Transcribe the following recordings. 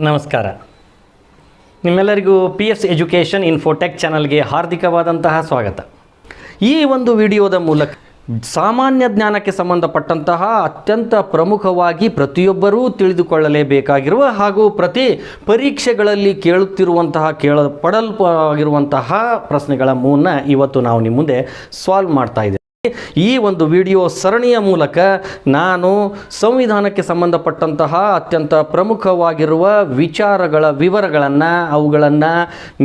ನಮಸ್ಕಾರ. ನಿಮ್ಮೆಲ್ಲರಿಗೂ PS education Infotech ಚಾನಲ್ಗೆ ಹಾರ್ದಿಕವಾದಂತಹ ಸ್ವಾಗತ. ಈ ಒಂದು ವಿಡಿಯೋದ ಮೂಲಕ ಸಾಮಾನ್ಯ ಜ್ಞಾನಕ್ಕೆ ಸಂಬಂಧಪಟ್ಟಂತಹ ಅತ್ಯಂತ ಪ್ರಮುಖವಾಗಿ ಪ್ರತಿಯೊಬ್ಬರೂ ತಿಳಿದುಕೊಳ್ಳಲೇಬೇಕಾಗಿರುವ ಹಾಗೂ ಪ್ರತಿ ಪರೀಕ್ಷೆಗಳಲ್ಲಿ ಕೇಳಲ್ಪಡಲ್ಪಟ್ಟಿರುವಂತಹ ಪ್ರಶ್ನೆಗಳ ಮೂಲ ಇವತ್ತು ನಾವು ನಿಮ್ಮ ಮುಂದೆ ಸಾಲ್ವ್ ಮಾಡ್ತಾ ಇದ್ದೇವೆ. ಈ ಒಂದು ವಿಡಿಯೋ ಸರಣಿಯ ಮೂಲಕ ನಾನು ಸಂವಿಧಾನಕ್ಕೆ ಸಂಬಂಧಪಟ್ಟಂತಹ ಅತ್ಯಂತ ಪ್ರಮುಖವಾಗಿರುವ ವಿವರಗಳನ್ನು ಅವುಗಳನ್ನು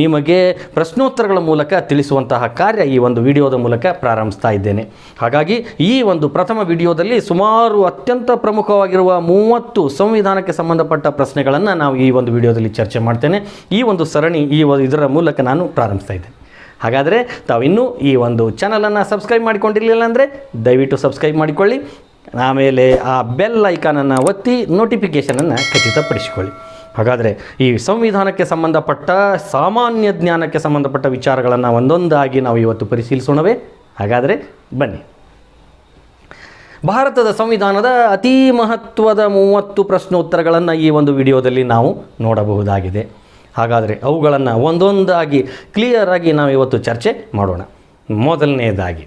ನಿಮಗೆ ಪ್ರಶ್ನೋತ್ತರಗಳ ಮೂಲಕ ತಿಳಿಸುವಂತಹ ಕಾರ್ಯ ಈ ಒಂದು ವಿಡಿಯೋದ ಮೂಲಕ ಪ್ರಾರಂಭಿಸ್ತಾ ಇದ್ದೇನೆ. ಹಾಗಾಗಿ ಈ ಒಂದು ಪ್ರಥಮ ವಿಡಿಯೋದಲ್ಲಿ ಸುಮಾರು ಅತ್ಯಂತ ಪ್ರಮುಖವಾಗಿರುವ 30 ಸಂವಿಧಾನಕ್ಕೆ ಸಂಬಂಧಪಟ್ಟ ಪ್ರಶ್ನೆಗಳನ್ನು ನಾವು ಈ ಒಂದು ವಿಡಿಯೋದಲ್ಲಿ ಚರ್ಚೆ ಮಾಡ್ತೇನೆ. ಈ ಒಂದು ಸರಣಿ ಇದರ ಮೂಲಕ ನಾನು ಪ್ರಾರಂಭಿಸ್ತಾ ಇದ್ದೇನೆ. ಹಾಗಾದರೆ ತಾವು ಇನ್ನೂ ಈ ಒಂದು ಚಾನಲನ್ನು ಸಬ್ಸ್ಕ್ರೈಬ್ ಮಾಡಿಕೊಂಡಿರಲಿಲ್ಲ ಅಂದರೆ ದಯವಿಟ್ಟು ಸಬ್ಸ್ಕ್ರೈಬ್ ಮಾಡಿಕೊಳ್ಳಿ. ಆಮೇಲೆ ಆ ಬೆಲ್ ಐಕಾನನ್ನು ಒತ್ತಿ ನೋಟಿಫಿಕೇಷನನ್ನು ಖಚಿತಪಡಿಸಿಕೊಳ್ಳಿ. ಹಾಗಾದರೆ ಈ ಸಂವಿಧಾನಕ್ಕೆ ಸಂಬಂಧಪಟ್ಟ ಸಾಮಾನ್ಯ ಜ್ಞಾನಕ್ಕೆ ಸಂಬಂಧಪಟ್ಟ ವಿಚಾರಗಳನ್ನು ಒಂದೊಂದಾಗಿ ನಾವು ಇವತ್ತು ಪರಿಶೀಲಿಸೋಣವೇ? ಹಾಗಾದರೆ ಬನ್ನಿ. ಭಾರತದ ಸಂವಿಧಾನದ ಅತೀ ಮಹತ್ವದ 30 ಪ್ರಶ್ನೋತ್ತರಗಳನ್ನು ಈ ಒಂದು ವಿಡಿಯೋದಲ್ಲಿ ನಾವು ನೋಡಬಹುದಾಗಿದೆ. ಹಾಗಾದರೆ ಅವುಗಳನ್ನು ಒಂದೊಂದಾಗಿ ಕ್ಲಿಯರಾಗಿ ನಾವು ಇವತ್ತು ಚರ್ಚೆ ಮಾಡೋಣ. ಮೊದಲನೆಯದಾಗಿ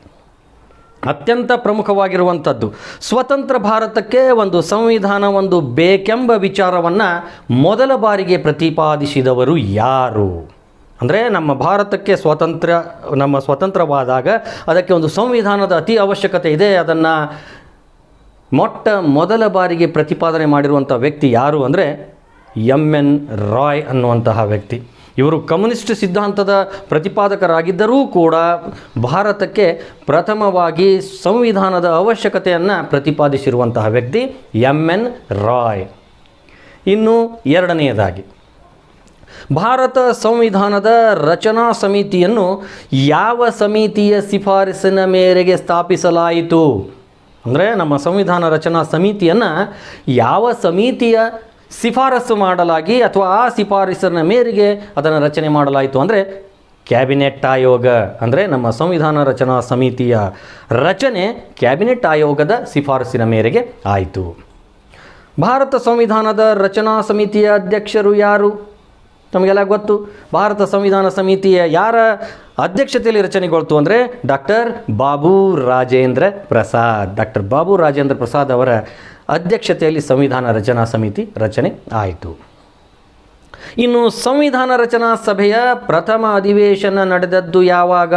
ಅತ್ಯಂತ ಪ್ರಮುಖವಾಗಿರುವಂಥದ್ದು, ಸ್ವತಂತ್ರ ಭಾರತಕ್ಕೆ ಒಂದು ಸಂವಿಧಾನ ಬೇಕೆಂಬ ವಿಚಾರವನ್ನು ಮೊದಲ ಬಾರಿಗೆ ಪ್ರತಿಪಾದಿಸಿದವರು ಯಾರು? ಅಂದರೆ ನಮ್ಮ ಭಾರತಕ್ಕೆ ಸ್ವತಂತ್ರವಾದಾಗ ಅದಕ್ಕೆ ಒಂದು ಸಂವಿಧಾನದ ಅತಿ ಅವಶ್ಯಕತೆ ಇದೆ. ಅದನ್ನು ಮೊದಲ ಬಾರಿಗೆ ಪ್ರತಿಪಾದನೆ ಮಾಡಿರುವಂಥ ವ್ಯಕ್ತಿ ಯಾರು ಅಂದರೆ MN ರಾಯ್ ಅನ್ನುವಂತಹ ವ್ಯಕ್ತಿ. ಇವರು ಕಮ್ಯುನಿಸ್ಟ್ ಸಿದ್ಧಾಂತದ ಪ್ರತಿಪಾದಕರಾಗಿದ್ದರೂ ಕೂಡ ಭಾರತಕ್ಕೆ ಪ್ರಥಮವಾಗಿ ಸಂವಿಧಾನದ ಅವಶ್ಯಕತೆಯನ್ನು ಪ್ರತಿಪಾದಿಸಿರುವಂತಹ ವ್ಯಕ್ತಿ MN ರಾಯ್. ಇನ್ನು ಎರಡನೆಯದಾಗಿ, ಭಾರತ ಸಂವಿಧಾನದ ರಚನಾ ಸಮಿತಿಯನ್ನು ಯಾವ ಸಮಿತಿಯ ಶಿಫಾರಸಿನ ಮೇರೆಗೆ ಸ್ಥಾಪಿಸಲಾಯಿತು? ಅಂದರೆ ನಮ್ಮ ಸಂವಿಧಾನ ರಚನಾ ಸಮಿತಿಯನ್ನು ಯಾವ ಸಮಿತಿಯ ಶಿಫಾರಸು ಮಾಡಲಾಗಿ ಅಥವಾ ಆ ಶಿಫಾರಸಿನ ಮೇರೆಗೆ ಅದನ್ನು ರಚನೆ ಮಾಡಲಾಯಿತು ಅಂದರೆ ಕ್ಯಾಬಿನೆಟ್ ಆಯೋಗ. ಅಂದರೆ ನಮ್ಮ ಸಂವಿಧಾನ ರಚನಾ ಸಮಿತಿಯ ರಚನೆ ಕ್ಯಾಬಿನೆಟ್ ಆಯೋಗದ ಶಿಫಾರಸಿನ ಮೇರೆಗೆ ಆಯಿತು. ಭಾರತ ಸಂವಿಧಾನದ ರಚನಾ ಸಮಿತಿಯ ಅಧ್ಯಕ್ಷರು ಯಾರು? ನಮಗೆಲ್ಲ ಗೊತ್ತು. ಭಾರತ ಸಂವಿಧಾನ ಸಮಿತಿಯ ಯಾರ ಅಧ್ಯಕ್ಷತೆಯಲ್ಲಿ ರಚನೆಗೊಳ್ತು ಅಂದರೆ ಡಾಕ್ಟರ್ ಬಾಬು ರಾಜೇಂದ್ರ ಪ್ರಸಾದ್ ಅವರ ಅಧ್ಯಕ್ಷತೆಯಲ್ಲಿ ಸಂವಿಧಾನ ರಚನಾ ಸಮಿತಿ ರಚನೆ ಆಯಿತು. ಇನ್ನು ಸಂವಿಧಾನ ರಚನಾ ಸಭೆಯ ಪ್ರಥಮ ಅಧಿವೇಶನ ನಡೆದದ್ದು ಯಾವಾಗ?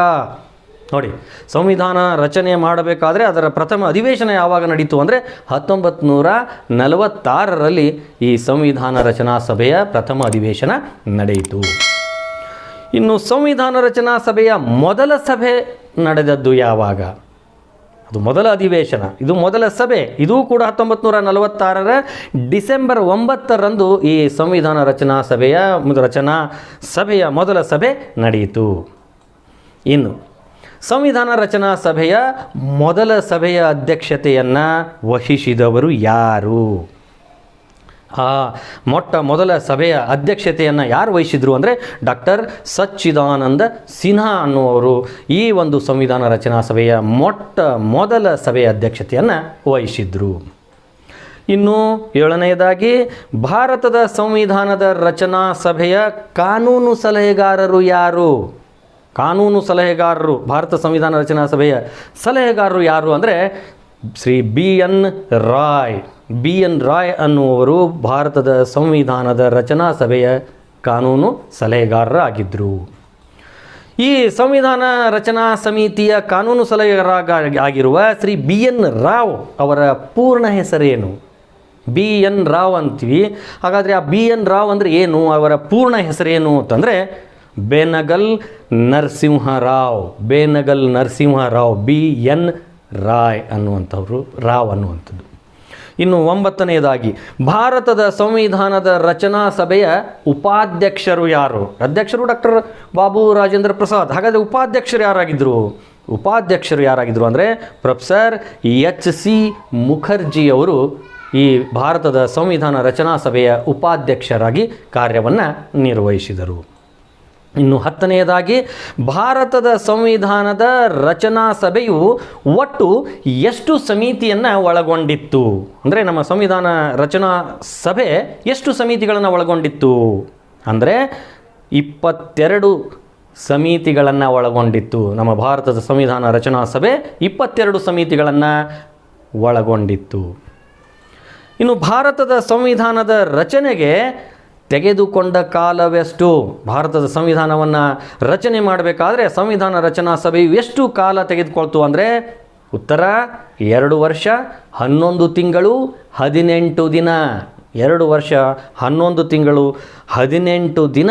ನೋಡಿ, ಸಂವಿಧಾನ ರಚನೆ ಮಾಡಬೇಕಾದ್ರೆ ಅದರ ಪ್ರಥಮ ಅಧಿವೇಶನ ಯಾವಾಗ ನಡೀತು ಅಂದರೆ 1946ರಲ್ಲಿ ಈ ಸಂವಿಧಾನ ರಚನಾ ಸಭೆಯ ಪ್ರಥಮ ಅಧಿವೇಶನ ನಡೆಯಿತು. ಇನ್ನು ಸಂವಿಧಾನ ರಚನಾ ಸಭೆಯ ಮೊದಲ ಸಭೆ ನಡೆದದ್ದು ಯಾವಾಗ? ಅದು ಮೊದಲ ಅಧಿವೇಶನ, ಇದು ಮೊದಲ ಸಭೆ. ಇದು ಕೂಡ 1946ರ ಡಿಸೆಂಬರ್ 9ರಂದು ಈ ಸಂವಿಧಾನ ರಚನಾ ಸಭೆಯ ಮೊದಲ ಸಭೆ ನಡೆಯಿತು. ಇನ್ನು ಸಂವಿಧಾನ ರಚನಾ ಸಭೆಯ ಮೊದಲ ಸಭೆಯ ಅಧ್ಯಕ್ಷತೆಯನ್ನು ವಹಿಸಿದವರು ಯಾರು? ಆ ಮೊದಲ ಸಭೆಯ ಅಧ್ಯಕ್ಷತೆಯನ್ನು ಯಾರು ವಹಿಸಿದರು ಅಂದರೆ ಡಾಕ್ಟರ್ ಸಚ್ಚಿದಾನಂದ ಸಿನ್ಹಾ ಅನ್ನುವರು ಈ ಒಂದು ಸಂವಿಧಾನ ರಚನಾ ಸಭೆಯ ಮೊದಲ ಸಭೆಯ ಅಧ್ಯಕ್ಷತೆಯನ್ನು ವಹಿಸಿದರು. ಇನ್ನು ಏಳನೆಯದಾಗಿ, ಭಾರತದ ಸಂವಿಧಾನದ ರಚನಾ ಸಭೆಯ ಕಾನೂನು ಸಲಹೆಗಾರರು ಯಾರು? ಕಾನೂನು ಸಲಹೆಗಾರರು, ಭಾರತ ಸಂವಿಧಾನ ರಚನಾ ಸಭೆಯ ಸಲಹೆಗಾರರು ಯಾರು ಅಂದರೆ ಶ್ರೀ BN ರಾಯ್ ಅನ್ನುವರು ಭಾರತದ ಸಂವಿಧಾನದ ರಚನಾ ಸಭೆಯ ಕಾನೂನು ಸಲಹೆಗಾರರಾಗಿದ್ದರು. ಈ ಸಂವಿಧಾನ ರಚನಾ ಸಮಿತಿಯ ಕಾನೂನು ಸಲಹೆಗಾರರಾಗಿರುವ ಶ್ರೀ BN ರಾವ್ ಅವರ ಪೂರ್ಣ ಹೆಸರೇನು? BN ರಾವ್ ಅಂತೀವಿ. ಹಾಗಾದರೆ ಆ BN ರಾವ್ ಅಂದರೆ ಏನು? ಅವರ ಪೂರ್ಣ ಹೆಸರೇನು ಅಂತಂದರೆ ಬೇನಗಲ್ ನರಸಿಂಹರಾವ್. BN ರಾಯ್ ಅನ್ನುವಂಥದ್ದು. ಇನ್ನು 9ನೇದಾಗಿ, ಭಾರತದ ಸಂವಿಧಾನದ ರಚನಾ ಸಭೆಯ ಉಪಾಧ್ಯಕ್ಷರು ಯಾರು? ಅಧ್ಯಕ್ಷರು ಡಾಕ್ಟರ್ ಬಾಬು ರಾಜೇಂದ್ರ ಪ್ರಸಾದ್. ಹಾಗಾದರೆ ಉಪಾಧ್ಯಕ್ಷರು ಯಾರಾಗಿದ್ದರು ಅಂದರೆ ಪ್ರೊಫೆಸರ್ HC ಮುಖರ್ಜಿಯವರು ಈ ಭಾರತದ ಸಂವಿಧಾನ ರಚನಾ ಸಭೆಯ ಉಪಾಧ್ಯಕ್ಷರಾಗಿ ಕಾರ್ಯವನ್ನು ನಿರ್ವಹಿಸಿದರು. ಇನ್ನು 10ನೇದಾಗಿ ಭಾರತದ ಸಂವಿಧಾನದ ರಚನಾ ಸಭೆಯು ಒಟ್ಟು ಎಷ್ಟು ಸಮಿತಿಯನ್ನು ಒಳಗೊಂಡಿತ್ತು? ಅಂದರೆ ನಮ್ಮ ಸಂವಿಧಾನ ರಚನಾ ಸಭೆ ಎಷ್ಟು ಸಮಿತಿಗಳನ್ನು ಒಳಗೊಂಡಿತ್ತು ಅಂದರೆ 22 ಸಮಿತಿಗಳನ್ನು ಒಳಗೊಂಡಿತ್ತು. ನಮ್ಮ ಭಾರತದ ಸಂವಿಧಾನ ರಚನಾ ಸಭೆ 22 ಸಮಿತಿಗಳನ್ನು ಒಳಗೊಂಡಿತ್ತು. ಇನ್ನು ಭಾರತದ ಸಂವಿಧಾನದ ರಚನೆಗೆ ತೆಗೆದುಕೊಂಡ ಕಾಲವೆಷ್ಟು? ಭಾರತದ ಸಂವಿಧಾನವನ್ನು ರಚನೆ ಮಾಡಬೇಕಾದ್ರೆ ಸಂವಿಧಾನ ರಚನಾ ಸಭೆಯು ಎಷ್ಟು ಕಾಲ ತೆಗೆದುಕೊಳ್ತು ಅಂದರೆ ಉತ್ತರ 2 ವರ್ಷ 11 ತಿಂಗಳು 18 ದಿನ. 2 ವರ್ಷ 11 ತಿಂಗಳು 18 ದಿನ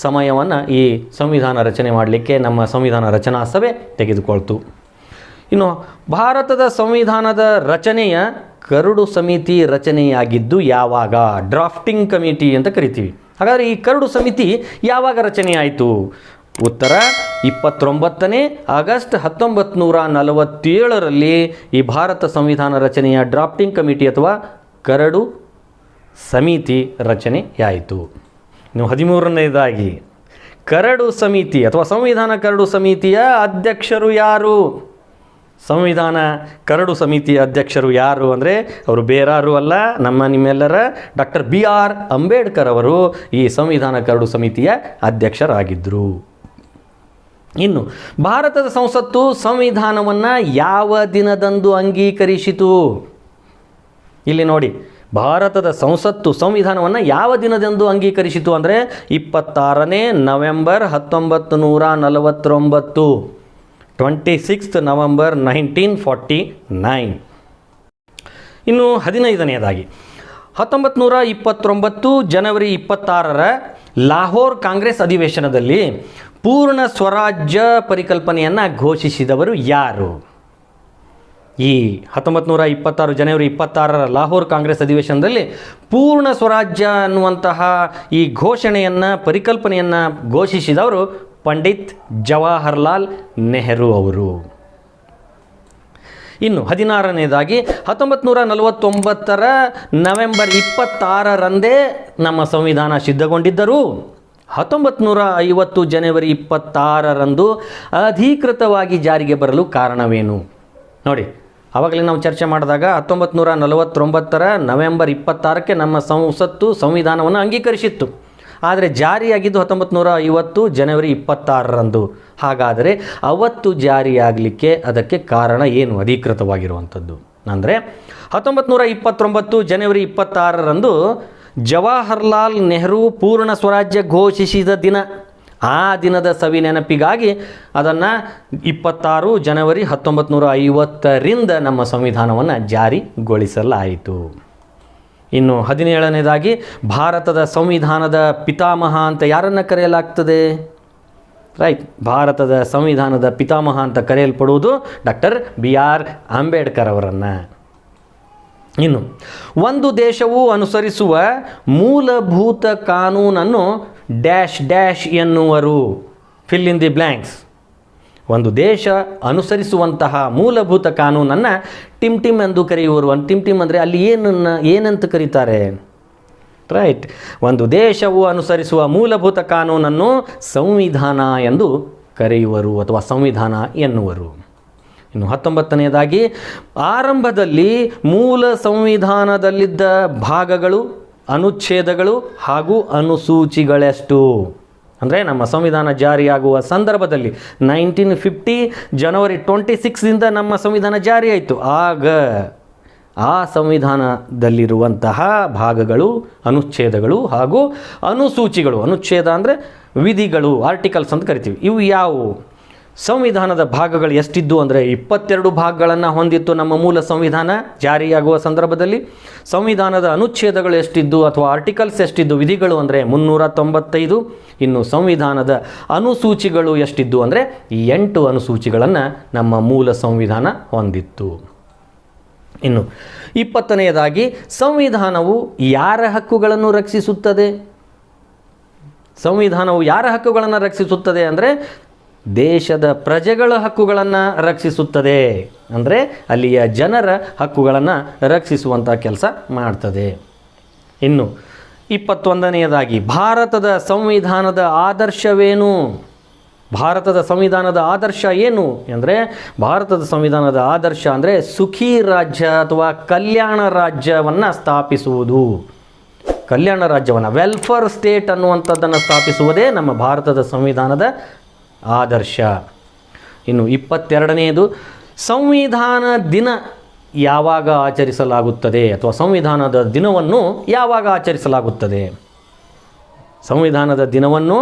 ಸಮಯವನ್ನು ಈ ಸಂವಿಧಾನ ರಚನೆ ಮಾಡಲಿಕ್ಕೆ ನಮ್ಮ ಸಂವಿಧಾನ ರಚನಾ ಸಭೆ ತೆಗೆದುಕೊಳ್ತು. ಇನ್ನು ಭಾರತದ ಸಂವಿಧಾನದ ರಚನೆಯ ಕರಡು ಸಮಿತಿ ರಚನೆಯಾಗಿದ್ದು ಯಾವಾಗ? ಡ್ರಾಫ್ಟಿಂಗ್ ಕಮಿಟಿ ಅಂತ ಕರಿತೀವಿ. ಹಾಗಾದರೆ ಈ ಕರಡು ಸಮಿತಿ ಯಾವಾಗ ರಚನೆಯಾಯಿತು? ಉತ್ತರ 29ನೇ ಆಗಸ್ಟ್ 1947ರಲ್ಲಿ ಈ ಭಾರತ ಸಂವಿಧಾನ ರಚನೆಯ ಡ್ರಾಫ್ಟಿಂಗ್ ಕಮಿಟಿ ಅಥವಾ ಕರಡು ಸಮಿತಿ ರಚನೆಯಾಯಿತು. ಇನ್ನು 13ನೇದಾಗಿ ಕರಡು ಸಮಿತಿ ಅಥವಾ ಸಂವಿಧಾನ ಕರಡು ಸಮಿತಿಯ ಅಧ್ಯಕ್ಷರು ಯಾರು? ಸಂವಿಧಾನ ಕರಡು ಸಮಿತಿಯ ಅಧ್ಯಕ್ಷರು ಯಾರು ಅಂದರೆ ಅವರು ಬೇರಾರು ಅಲ್ಲ, ನಿಮ್ಮೆಲ್ಲರ ಡಾಕ್ಟರ್ BR ಅಂಬೇಡ್ಕರ್ ಅವರು ಈ ಸಂವಿಧಾನ ಕರಡು ಸಮಿತಿಯ ಅಧ್ಯಕ್ಷರಾಗಿದ್ದರು. ಇನ್ನು ಭಾರತದ ಸಂಸತ್ತು ಸಂವಿಧಾನವನ್ನು ಯಾವ ದಿನದಂದು ಅಂಗೀಕರಿಸಿತು? ಇಲ್ಲಿ ನೋಡಿ, ಭಾರತದ ಸಂಸತ್ತು ಸಂವಿಧಾನವನ್ನು ಯಾವ ದಿನದಂದು ಅಂಗೀಕರಿಸಿತು ಅಂದರೆ 26ನೇ ನವೆಂಬರ್ 1949, 26th ನವೆಂಬರ್ 1949. ಇನ್ನು 15ನೇದಾಗಿ 1929 ಜನವರಿ 26ರ ಲಾಹೋರ್ ಕಾಂಗ್ರೆಸ್ ಅಧಿವೇಶನದಲ್ಲಿ ಪೂರ್ಣ ಸ್ವರಾಜ್ಯ ಪರಿಕಲ್ಪನೆಯನ್ನು ಘೋಷಿಸಿದವರು ಯಾರು? ಈ 1926 ಜನವರಿ 26ರ ಲಾಹೋರ್ ಕಾಂಗ್ರೆಸ್ ಅಧಿವೇಶನದಲ್ಲಿ ಪೂರ್ಣ ಸ್ವರಾಜ್ಯ ಅನ್ನುವಂತಹ ಈ ಘೋಷಣೆಯನ್ನು ಪರಿಕಲ್ಪನೆಯನ್ನು ಘೋಷಿಸಿದವರು ಪಂಡಿತ್ ಜವಾಹರ್ಲಾಲ್ ನೆಹರು ಅವರು. ಇನ್ನು 16ನೇದಾಗಿ 1949ರ ನವೆಂಬರ್ 26ರಂದೇ ನಮ್ಮ ಸಂವಿಧಾನ ಸಿದ್ಧಗೊಂಡಿದ್ದರೂ 1950 ಜನವರಿ 26ರಂದು ಅಧಿಕೃತವಾಗಿ ಜಾರಿಗೆ ಬರಲು ಕಾರಣವೇನು? ನೋಡಿ, ಆವಾಗಲೇ ನಾವು ಚರ್ಚೆ ಮಾಡಿದಾಗ 1949ರ ನವೆಂಬರ್ 26ಕ್ಕೆ ನಮ್ಮ ಸಂಸತ್ತು ಸಂವಿಧಾನವನ್ನು ಅಂಗೀಕರಿಸಿತ್ತು. ಆದರೆ ಜಾರಿಯಾಗಿದ್ದು 1950 ಜನವರಿ 26ರಂದು. ಹಾಗಾದರೆ ಅವತ್ತು ಜಾರಿಯಾಗಲಿಕ್ಕೆ ಅದಕ್ಕೆ ಕಾರಣ ಏನು? ಅಧಿಕೃತವಾಗಿರುವಂಥದ್ದು ಅಂದರೆ 1929 ಜನವರಿ 26ರಂದು ಜವಾಹರ್ಲಾಲ್ ನೆಹರು ಪೂರ್ಣ ಸ್ವರಾಜ್ಯ ಘೋಷಿಸಿದ ದಿನ. ಆ ದಿನದ ಸವಿ ನೆನಪಿಗಾಗಿ ಅದನ್ನು 26 ಜನವರಿ 1950ರಿಂದ ನಮ್ಮ ಸಂವಿಧಾನವನ್ನು ಜಾರಿಗೊಳಿಸಲಾಯಿತು. ಇನ್ನು 17ನೇದಾಗಿ ಭಾರತದ ಸಂವಿಧಾನದ ಪಿತಾಮಹ ಅಂತ ಯಾರನ್ನು ಕರೆಯಲಾಗ್ತದೆ? ರೈಟ್, ಭಾರತದ ಸಂವಿಧಾನದ ಪಿತಾಮಹ ಅಂತ ಕರೆಯಲ್ಪಡುವುದು ಡಾಕ್ಟರ್ BR ಅಂಬೇಡ್ಕರ್ ಅವರನ್ನು. ಇನ್ನು ಒಂದು ದೇಶವು ಅನುಸರಿಸುವ ಮೂಲಭೂತ ಕಾನೂನನ್ನು ಡ್ಯಾಶ್ ಡ್ಯಾಶ್ ಎನ್ನುವರು. Fill in the blanks. ಒಂದು ದೇಶ ಅನುಸರಿಸುವಂತಹ ಮೂಲಭೂತ ಕಾನೂನನ್ನು ಟಿಮ್ ಟಿಮ್ ಎಂದು ಕರೆಯುವರು. ಟಿಮ್ ಟಿಮ್ ಅಂದರೆ ಅಲ್ಲಿ ಏನಂತ ಕರೀತಾರೆ? ರೈಟ್, ಒಂದು ದೇಶವು ಅನುಸರಿಸುವ ಮೂಲಭೂತ ಕಾನೂನನ್ನು ಸಂವಿಧಾನ ಎಂದು ಕರೆಯುವರು ಅಥವಾ ಸಂವಿಧಾನ ಎನ್ನುವರು. ಇನ್ನು 19ನೇದಾಗಿ ಆರಂಭದಲ್ಲಿ ಮೂಲ ಸಂವಿಧಾನದಲ್ಲಿದ್ದ ಭಾಗಗಳು, ಅನುಚ್ಛೇದಗಳು ಹಾಗೂ ಅನುಸೂಚಿಗಳೆಷ್ಟು? ಅಂದರೆ ನಮ್ಮ ಸಂವಿಧಾನ ಜಾರಿಯಾಗುವ ಸಂದರ್ಭದಲ್ಲಿ 1950 ಜನವರಿ 26ರಿಂದ ನಮ್ಮ ಸಂವಿಧಾನ ಜಾರಿಯಾಯಿತು. ಆಗ ಆ ಸಂವಿಧಾನದಲ್ಲಿರುವಂತಹ ಭಾಗಗಳು, ಅನುಚ್ಛೇದಗಳು ಹಾಗೂ ಅನುಸೂಚಿಗಳು, ಅನುಚ್ಛೇದ ಅಂದರೆ ವಿಧಿಗಳು, ಆರ್ಟಿಕಲ್ಸ್ ಅಂತ ಕರಿತೀವಿ, ಇವು ಯಾವುವು? ಸಂವಿಧಾನದ ಭಾಗಗಳು ಎಷ್ಟಿದ್ದು ಅಂದರೆ 22 ಭಾಗಗಳನ್ನು ಹೊಂದಿತ್ತು ನಮ್ಮ ಮೂಲ ಸಂವಿಧಾನ ಜಾರಿಯಾಗುವ ಸಂದರ್ಭದಲ್ಲಿ. ಸಂವಿಧಾನದ ಅನುಚ್ಛೇದಗಳು ಎಷ್ಟಿದ್ದು ಅಥವಾ ಆರ್ಟಿಕಲ್ಸ್ ಎಷ್ಟಿದ್ದು, ವಿಧಿಗಳು ಅಂದರೆ 395. ಇನ್ನು ಸಂವಿಧಾನದ ಅನುಸೂಚಿಗಳು ಎಷ್ಟಿದ್ದು ಅಂದರೆ 8 ಅನುಸೂಚಿಗಳನ್ನು ನಮ್ಮ ಮೂಲ ಸಂವಿಧಾನ ಹೊಂದಿತ್ತು. ಇನ್ನು 20ನೇದಾಗಿ ಸಂವಿಧಾನವು ಯಾರ ಹಕ್ಕುಗಳನ್ನು ರಕ್ಷಿಸುತ್ತದೆ? ಸಂವಿಧಾನವು ಯಾರ ಹಕ್ಕುಗಳನ್ನು ರಕ್ಷಿಸುತ್ತದೆ ಅಂದರೆ ದೇಶದ ಪ್ರಜೆಗಳ ಹಕ್ಕುಗಳನ್ನು ರಕ್ಷಿಸುತ್ತದೆ. ಅಂದರೆ ಅಲ್ಲಿಯ ಜನರ ಹಕ್ಕುಗಳನ್ನು ರಕ್ಷಿಸುವಂಥ ಕೆಲಸ ಮಾಡ್ತದೆ. ಇನ್ನು 21ನೇದಾಗಿ ಭಾರತದ ಸಂವಿಧಾನದ ಆದರ್ಶವೇನು? ಭಾರತದ ಸಂವಿಧಾನದ ಆದರ್ಶ ಏನು ಅಂದರೆ, ಭಾರತದ ಸಂವಿಧಾನದ ಆದರ್ಶ ಅಂದರೆ ಸುಖಿ ರಾಜ್ಯ ಅಥವಾ ಕಲ್ಯಾಣ ರಾಜ್ಯವನ್ನು ಸ್ಥಾಪಿಸುವುದು. ಕಲ್ಯಾಣ ರಾಜ್ಯವನ್ನು, ವೆಲ್ಫೇರ್ ಸ್ಟೇಟ್ ಅನ್ನುವಂಥದ್ದನ್ನು ಸ್ಥಾಪಿಸುವುದೇ ನಮ್ಮ ಭಾರತದ ಸಂವಿಧಾನದ ಆದರ್ಶ. ಇನ್ನು 22ನೇದು, ಸಂವಿಧಾನ ದಿನ ಯಾವಾಗ ಆಚರಿಸಲಾಗುತ್ತದೆ ಅಥವಾ ಸಂವಿಧಾನದ ದಿನವನ್ನು ಯಾವಾಗ ಆಚರಿಸಲಾಗುತ್ತದೆ? ಸಂವಿಧಾನದ ದಿನವನ್ನು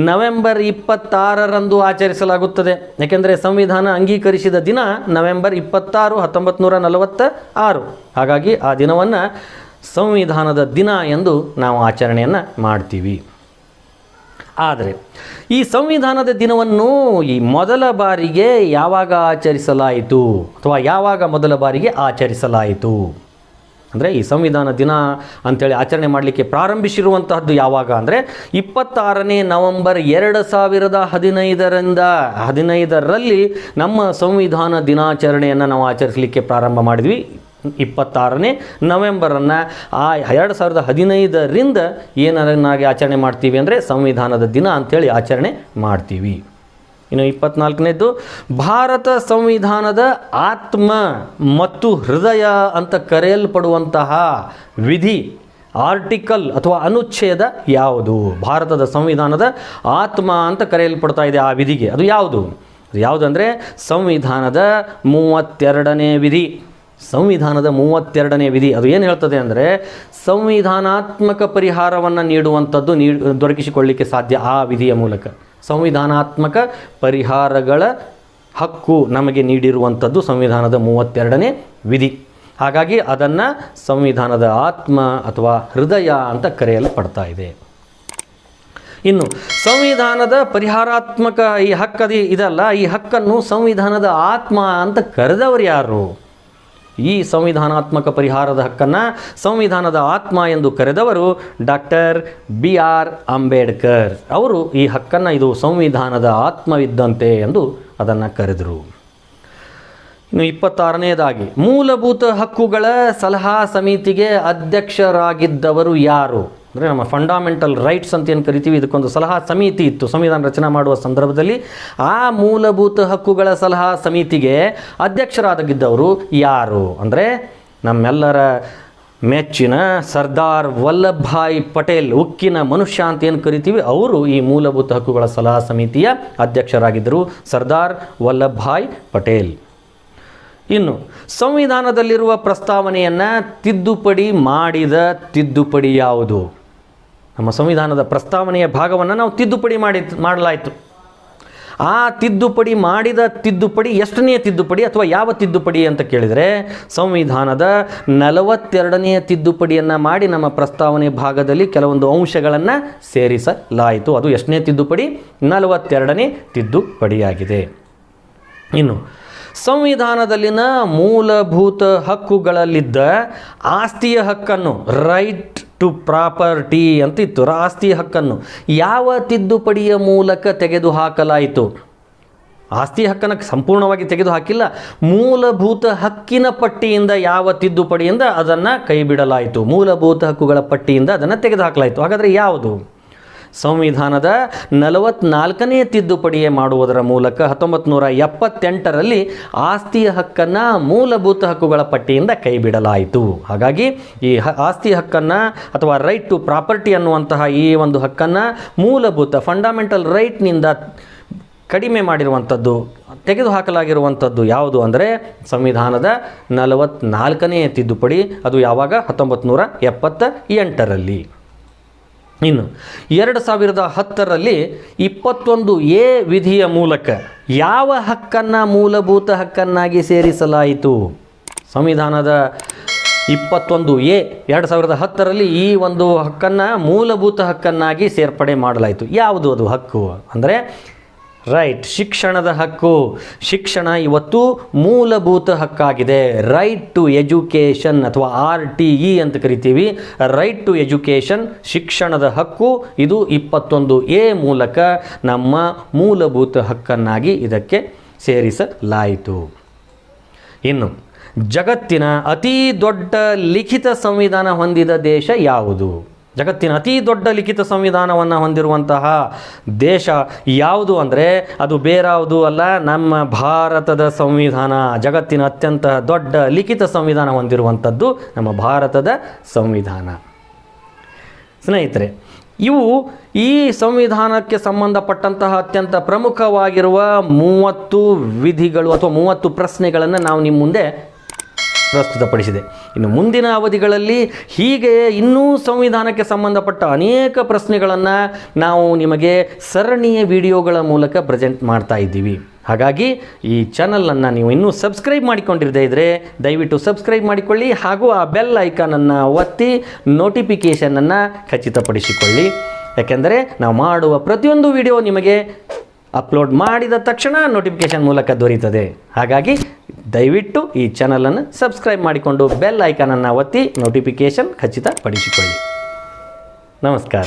ನವೆಂಬರ್ 26ರಂದು ಆಚರಿಸಲಾಗುತ್ತದೆ. ಯಾಕೆಂದರೆ ಸಂವಿಧಾನ ಅಂಗೀಕರಿಸಿದ ದಿನ ನವೆಂಬರ್ 26, 1946. ಹಾಗಾಗಿ ಆ ದಿನವನ್ನು ಸಂವಿಧಾನದ ದಿನ ಎಂದು ನಾವು ಆಚರಣೆಯನ್ನು ಮಾಡ್ತೀವಿ. ಆದರೆ ಈ ಸಂವಿಧಾನದ ದಿನವನ್ನು ಈ ಮೊದಲ ಬಾರಿಗೆ ಯಾವಾಗ ಆಚರಿಸಲಾಯಿತು ಅಥವಾ ಯಾವಾಗ ಮೊದಲ ಬಾರಿಗೆ ಆಚರಿಸಲಾಯಿತು ಅಂದರೆ, ಈ ಸಂವಿಧಾನ ದಿನ ಅಂಥೇಳಿ ಆಚರಣೆ ಮಾಡಲಿಕ್ಕೆ ಪ್ರಾರಂಭಿಸಿರುವಂತಹದ್ದು ಯಾವಾಗ ಅಂದರೆ 26ನೇ ನವೆಂಬರ್ 2015ರಲ್ಲಿ ನಮ್ಮ ಸಂವಿಧಾನ ದಿನಾಚರಣೆಯನ್ನು ನಾವು ಆಚರಿಸಲಿಕ್ಕೆ ಪ್ರಾರಂಭ ಮಾಡಿದ್ವಿ. 26ನೇ ನವೆಂಬರನ್ನು ಆ 2015ರಿಂದ ಏನನ್ನಾಗಿ ಆಚರಣೆ ಮಾಡ್ತೀವಿ ಅಂದರೆ ಸಂವಿಧಾನದ ದಿನ ಅಂಥೇಳಿ ಆಚರಣೆ ಮಾಡ್ತೀವಿ. ಇನ್ನು 24ನೇದು, ಭಾರತ ಸಂವಿಧಾನದ ಆತ್ಮ ಮತ್ತು ಹೃದಯ ಅಂತ ಕರೆಯಲ್ಪಡುವಂತಹ ವಿಧಿ, ಆರ್ಟಿಕಲ್ ಅಥವಾ ಅನುಚ್ಛೇದ ಯಾವುದು? ಭಾರತದ ಸಂವಿಧಾನದ ಆತ್ಮ ಅಂತ ಕರೆಯಲ್ಪಡ್ತಾ ಇದೆ ಆ ವಿಧಿಗೆ, ಅದು ಯಾವುದು? ಯಾವುದಂದರೆ ಸಂವಿಧಾನದ 32ನೇ ವಿಧಿ. ಸಂವಿಧಾನದ 32ನೇ ವಿಧಿ ಅದು ಏನು ಹೇಳ್ತದೆ ಅಂದರೆ, ಸಂವಿಧಾನಾತ್ಮಕ ಪರಿಹಾರವನ್ನು ನೀಡುವಂಥದ್ದು ದೊರಕಿಸಿಕೊಳ್ಳಲಿಕ್ಕೆ ಸಾಧ್ಯ ಆ ವಿಧಿಯ ಮೂಲಕ. ಸಂವಿಧಾನಾತ್ಮಕ ಪರಿಹಾರಗಳ ಹಕ್ಕು ನಮಗೆ ನೀಡಿರುವಂಥದ್ದು ಸಂವಿಧಾನದ 32ನೇ ವಿಧಿ. ಹಾಗಾಗಿ ಅದನ್ನು ಸಂವಿಧಾನದ ಆತ್ಮ ಅಥವಾ ಹೃದಯ ಅಂತ ಕರೆಯಲ್ಪಡ್ತಾ ಇದೆ. ಇನ್ನು ಸಂವಿಧಾನದ ಪರಿಹಾರಾತ್ಮಕ ಈ ಹಕ್ಕದು ಇದಲ್ಲ, ಈ ಹಕ್ಕನ್ನು ಸಂವಿಧಾನದ ಆತ್ಮ ಅಂತ ಕರೆದವರು ಯಾರು? ಈ ಸಂವಿಧಾನಾತ್ಮಕ ಪರಿಹಾರದ ಹಕ್ಕನ್ನು ಸಂವಿಧಾನದ ಆತ್ಮ ಎಂದು ಕರೆದವರು ಡಾಕ್ಟರ್ BR ಅಂಬೇಡ್ಕರ್. ಅವರು ಈ ಹಕ್ಕನ್ನು ಇದು ಸಂವಿಧಾನದ ಆತ್ಮವಿದ್ದಂತೆ ಎಂದು ಅದನ್ನು ಕರೆದರು. ಇನ್ನು 26ನೇದಾಗಿ, ಮೂಲಭೂತ ಹಕ್ಕುಗಳ ಸಲಹಾ ಸಮಿತಿಗೆ ಅಧ್ಯಕ್ಷರಾಗಿದ್ದವರು ಯಾರು? ಅಂದರೆ ನಮ್ಮ ಫಂಡಮೆಂಟಲ್ ರೈಟ್ಸ್ ಅಂತ ಏನು ಕರಿತೀವಿ, ಇದಕ್ಕೊಂದು ಸಲಹಾ ಸಮಿತಿ ಇತ್ತು ಸಂವಿಧಾನ ರಚನೆ ಮಾಡುವ ಸಂದರ್ಭದಲ್ಲಿ. ಆ ಮೂಲಭೂತ ಹಕ್ಕುಗಳ ಸಲಹಾ ಸಮಿತಿಗೆ ಅಧ್ಯಕ್ಷರಾಗಿದ್ದವರು ಯಾರು ಅಂದರೆ, ನಮ್ಮೆಲ್ಲರ ಮೆಚ್ಚಿನ ಸರ್ದಾರ್ ವಲ್ಲಭಭಾಯಿ ಪಟೇಲ್, ಉಕ್ಕಿನ ಮನುಷ್ಯ ಅಂತ ಏನು ಕರಿತೀವಿ, ಅವರು ಈ ಮೂಲಭೂತ ಹಕ್ಕುಗಳ ಸಲಹಾ ಸಮಿತಿಯ ಅಧ್ಯಕ್ಷರಾಗಿದ್ದರು, ಸರ್ದಾರ್ ವಲ್ಲಭಭಾಯಿ ಪಟೇಲ್. ಇನ್ನು ಸಂವಿಧಾನದಲ್ಲಿರುವ ಪ್ರಸ್ತಾವನೆಯನ್ನು ತಿದ್ದುಪಡಿ ಮಾಡಿದ ತಿದ್ದುಪಡಿ ಯಾವುದು? ನಮ್ಮ ಸಂವಿಧಾನದ ಪ್ರಸ್ತಾವನೆಯ ಭಾಗವನ್ನು ನಾವು ತಿದ್ದುಪಡಿ ಮಾಡಲಾಯಿತು. ಆ ಮಾಡಿದ ತಿದ್ದುಪಡಿ ಎಷ್ಟನೆಯ ತಿದ್ದುಪಡಿ ಅಥವಾ ಯಾವ ತಿದ್ದುಪಡಿ ಅಂತ ಕೇಳಿದರೆ, ಸಂವಿಧಾನದ 42ನೇ ತಿದ್ದುಪಡಿಯನ್ನು ಮಾಡಿ ನಮ್ಮ ಪ್ರಸ್ತಾವನೆ ಭಾಗದಲ್ಲಿ ಕೆಲವೊಂದು ಅಂಶಗಳನ್ನು ಸೇರಿಸಲಾಯಿತು. ಅದು ಎಷ್ಟನೇ ತಿದ್ದುಪಡಿ? 42ನೇ ತಿದ್ದುಪಡಿಯಾಗಿದೆ. ಇನ್ನು ಸಂವಿಧಾನದಲ್ಲಿನ ಮೂಲಭೂತ ಹಕ್ಕುಗಳಲ್ಲಿದ್ದ ಆಸ್ತಿಯ ಹಕ್ಕನ್ನು, ರೈಟ್ ಟು ಪ್ರಾಪರ್ಟಿ ಅಂತಿತ್ತು, ಆಸ್ತಿಯ ಹಕ್ಕನ್ನು ಯಾವ ತಿದ್ದುಪಡಿಯ ಮೂಲಕ ತೆಗೆದುಹಾಕಲಾಯಿತು? ಆಸ್ತಿ ಹಕ್ಕನ್ನು ಸಂಪೂರ್ಣವಾಗಿ ತೆಗೆದುಹಾಕಿಲ್ಲ, ಮೂಲಭೂತ ಹಕ್ಕಿನ ಪಟ್ಟಿಯಿಂದ ಯಾವ ತಿದ್ದುಪಡಿಯಿಂದ ಅದನ್ನು ಕೈ ಬಿಡಲಾಯಿತು, ಮೂಲಭೂತ ಹಕ್ಕುಗಳ ಪಟ್ಟಿಯಿಂದ ಅದನ್ನು ತೆಗೆದುಹಾಕಲಾಯಿತು. ಹಾಗಾದರೆ ಯಾವುದು? ಸಂವಿಧಾನದ 44ನೇ ತಿದ್ದುಪಡಿಯೇ ಮಾಡುವುದರ ಮೂಲಕ 1978ರಲ್ಲಿ ಆಸ್ತಿಯ ಹಕ್ಕನ್ನು ಮೂಲಭೂತ ಹಕ್ಕುಗಳ ಪಟ್ಟಿಯಿಂದ ಕೈಬಿಡಲಾಯಿತು. ಹಾಗಾಗಿ ಈ ಆಸ್ತಿ ಹಕ್ಕನ್ನು ಅಥವಾ ರೈಟ್ ಟು ಪ್ರಾಪರ್ಟಿ ಅನ್ನುವಂತಹ ಈ ಒಂದು ಹಕ್ಕನ್ನು ಮೂಲಭೂತ ಫಂಡಮೆಂಟಲ್ ರೈಟ್ನಿಂದ ಕಡಿಮೆ ಮಾಡಿರುವಂಥದ್ದು, ತೆಗೆದುಹಾಕಲಾಗಿರುವಂಥದ್ದು ಯಾವುದು ಅಂದರೆ ಸಂವಿಧಾನದ 44ನೇ ತಿದ್ದುಪಡಿ. ಅದು ಯಾವಾಗ? 1978ರಲ್ಲಿ. ಇನ್ನು 2010ರಲ್ಲಿ 21A ವಿಧಿಯ ಮೂಲಕ ಯಾವ ಹಕ್ಕನ್ನು ಮೂಲಭೂತ ಹಕ್ಕನ್ನಾಗಿ ಸೇರಿಸಲಾಯಿತು? ಸಂವಿಧಾನದ 21A 2010ರಲ್ಲಿ ಈ ಒಂದು ಹಕ್ಕನ್ನು ಮೂಲಭೂತ ಹಕ್ಕನ್ನಾಗಿ ಸೇರ್ಪಡೆ ಮಾಡಲಾಯಿತು. ಯಾವುದು ಅದು ಹಕ್ಕು ಅಂದರೆ ರೈಟ್, ಶಿಕ್ಷಣದ ಹಕ್ಕು. ಶಿಕ್ಷಣ ಇವತ್ತು ಮೂಲಭೂತ ಹಕ್ಕಾಗಿದೆ. ರೈಟ್ ಟು ಎಜುಕೇಷನ್ ಅಥವಾ RTE ಅಂತ ಕರಿತೀವಿ. ರೈಟ್ ಟು ಎಜುಕೇಷನ್, ಶಿಕ್ಷಣದ ಹಕ್ಕು, ಇದು 21A ಮೂಲಕ ನಮ್ಮ ಮೂಲಭೂತ ಹಕ್ಕನ್ನಾಗಿ ಇದಕ್ಕೆ ಸೇರಿಸಲಾಯಿತು. ಇನ್ನು ಜಗತ್ತಿನ ಅತಿ ದೊಡ್ಡ ಲಿಖಿತ ಸಂವಿಧಾನ ಹೊಂದಿದ ದೇಶ ಯಾವುದು? ಜಗತ್ತಿನ ಅತಿ ದೊಡ್ಡ ಲಿಖಿತ ಸಂವಿಧಾನವನ್ನು ಹೊಂದಿರುವಂತಹ ದೇಶ ಯಾವುದು ಅಂದರೆ ಅದು ಬೇರಾವುದೂ ಅಲ್ಲ, ನಮ್ಮ ಭಾರತದ ಸಂವಿಧಾನ. ಜಗತ್ತಿನ ಅತ್ಯಂತ ದೊಡ್ಡ ಲಿಖಿತ ಸಂವಿಧಾನ ಹೊಂದಿರುವಂಥದ್ದು ನಮ್ಮ ಭಾರತದ ಸಂವಿಧಾನ. ಸ್ನೇಹಿತರೆ, ಇವು ಈ ಸಂವಿಧಾನಕ್ಕೆ ಸಂಬಂಧಪಟ್ಟಂತಹ ಅತ್ಯಂತ ಪ್ರಮುಖವಾಗಿರುವ 30 ವಿಧಿಗಳು ಅಥವಾ 30 ಪ್ರಶ್ನೆಗಳನ್ನು ನಾವು ನಿಮ್ಮ ಮುಂದೆ ಪ್ರಸ್ತುತಪಡಿಸಿದೆ. ಇನ್ನು ಮುಂದಿನ ಅವಧಿಗಳಲ್ಲಿ ಹೀಗೆ ಇನ್ನೂ ಸಂವಿಧಾನಕ್ಕೆ ಸಂಬಂಧಪಟ್ಟ ಅನೇಕ ಪ್ರಶ್ನೆಗಳನ್ನು ನಾವು ನಿಮಗೆ ಸರಣಿಯ ವಿಡಿಯೋಗಳ ಮೂಲಕ ಪ್ರೆಸೆಂಟ್ ಮಾಡ್ತಾ ಇದ್ದೀವಿ. ಹಾಗಾಗಿ ಈ ಚಾನಲನ್ನು ನೀವು ಇನ್ನೂ ಸಬ್ಸ್ಕ್ರೈಬ್ ಮಾಡಿಕೊಂಡಿರದೇ ಇದ್ದರೆ ದಯವಿಟ್ಟು ಸಬ್ಸ್ಕ್ರೈಬ್ ಮಾಡಿಕೊಳ್ಳಿ, ಹಾಗೂ ಆ ಬೆಲ್ ಐಕಾನನ್ನು ಒತ್ತಿ ನೋಟಿಫಿಕೇಷನನ್ನು ಖಚಿತಪಡಿಸಿಕೊಳ್ಳಿ. ಯಾಕೆಂದರೆ ನಾವು ಮಾಡುವ ಪ್ರತಿಯೊಂದು ವಿಡಿಯೋ ನಿಮಗೆ ಅಪ್ಲೋಡ್ ಮಾಡಿದ ತಕ್ಷಣ ನೋಟಿಫಿಕೇಷನ್ ಮೂಲಕ ದೊರೆಯುತ್ತದೆ. ಹಾಗಾಗಿ ದಯವಿಟ್ಟು ಈ ಚಾನಲನ್ನು ಸಬ್ಸ್ಕ್ರೈಬ್ ಮಾಡಿಕೊಂಡು ಬೆಲ್ ಐಕಾನನ್ನು ಒತ್ತಿ ನೋಟಿಫಿಕೇಷನ್ ಖಚಿತಪಡಿಸಿಕೊಳ್ಳಿ. ನಮಸ್ಕಾರ.